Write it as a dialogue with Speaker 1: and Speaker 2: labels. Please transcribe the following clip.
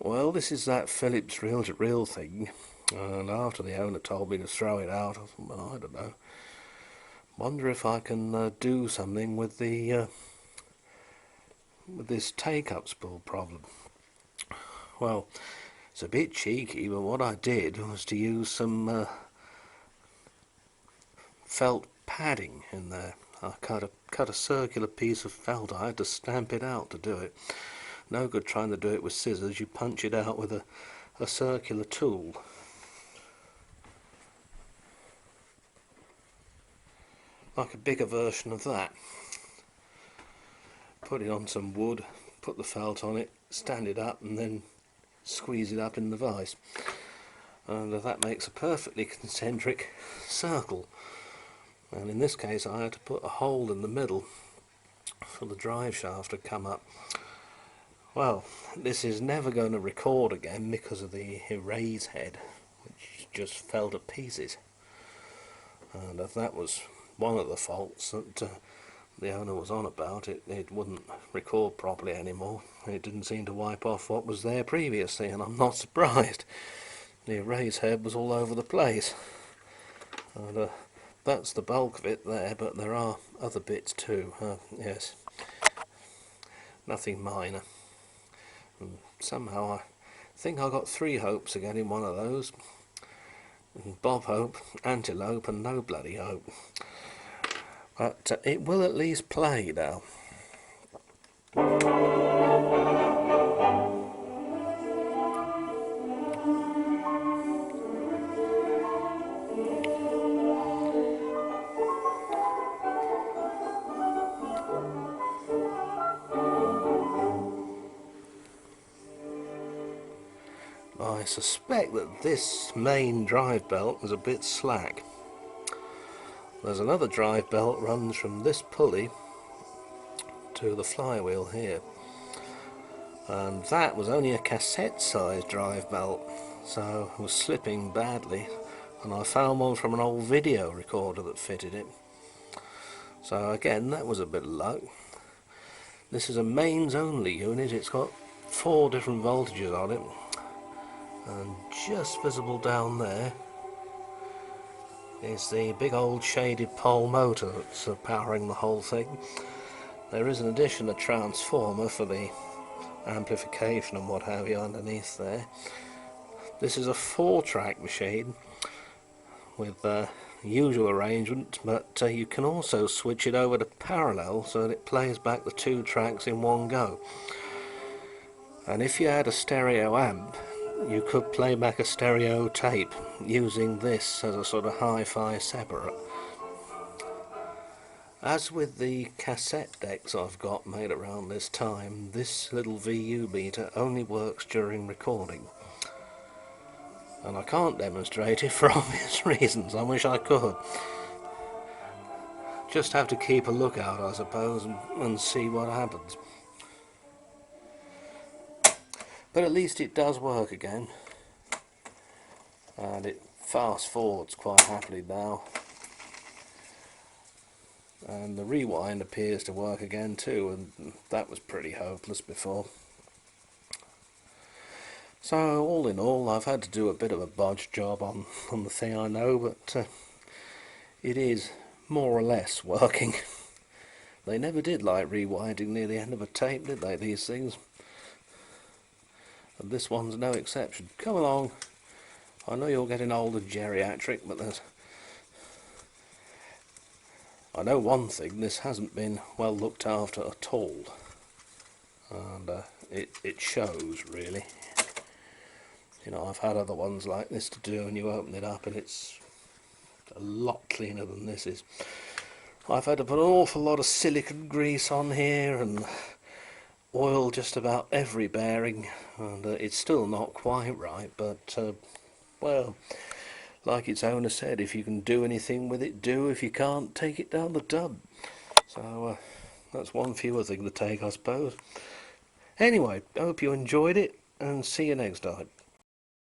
Speaker 1: Well, this is that Phillips reel-to-reel thing, and after the owner told me to throw it out, I thought, well, I don't know. Wonder if I can do something with the with this take-up spool problem. Well, it's a bit cheeky, but what I did was to use some felt padding in there. I cut a circular piece of felt. I had to stamp it out to do it. No good trying to do it with scissors. You punch it out with a circular tool. Like a bigger version of that. Put it on some wood, put the felt on it, stand it up, and then squeeze it up in the vise. And that makes a perfectly concentric circle. And in this case I had to put a hole in the middle for the drive shaft to come up. Well, this is never going to record again because of the erase head, which just fell to pieces. And if that was one of the faults that the owner was on about, it wouldn't record properly anymore. It didn't seem to wipe off what was there previously, and I'm not surprised. The erase head was all over the place. And that's the bulk of it there, but there are other bits too. Yes, nothing minor. And somehow I think I got 3 hopes of getting one of those. Bob Hope, Antelope, and no bloody hope. But it will at least play now. I suspect that this main drive belt is a bit slack. There's another drive belt runs from this pulley to the flywheel here, and that was only a cassette size drive belt, so it was slipping badly, and I found one from an old video recorder that fitted it. So again, that was a bit of luck. This is a mains only unit. It's got 4 different voltages on it, and just visible down there is the big old shaded pole motor that's powering the whole thing. There is in addition a transformer for the amplification and what have you underneath there. This is a 4-track machine with usual arrangement, but you can also switch it over to parallel so that it plays back the 2 tracks in one go. And if you had a stereo amp, you could play back a stereo tape using this as a sort of hi-fi separate. As with the cassette decks I've got made around this time, this little VU meter only works during recording. And I can't demonstrate it for obvious reasons. I wish I could. Just have to keep a lookout, I suppose, and see what happens. But at least it does work again, and it fast forwards quite happily now, and the rewind appears to work again too, and that was pretty hopeless before. So all in all, I've had to do a bit of a bodge job on the thing, I know, but it is more or less working. They never did like rewinding near the end of a tape, did they, these things? And this one's no exception. Come along. I know you're getting old and geriatric, but I know one thing, this hasn't been well looked after at all. And it shows, really. You know, I've had other ones like this to do, and you open it up and it's a lot cleaner than this is. I've had to put an awful lot of silicone grease on here and oil just about every bearing, and it's still not quite right, but well, like its owner said, if you can do anything with it, do. If you can't, take it down the tub. So that's one fewer thing to take, I suppose. Anyway, I hope you enjoyed it, and see you next time.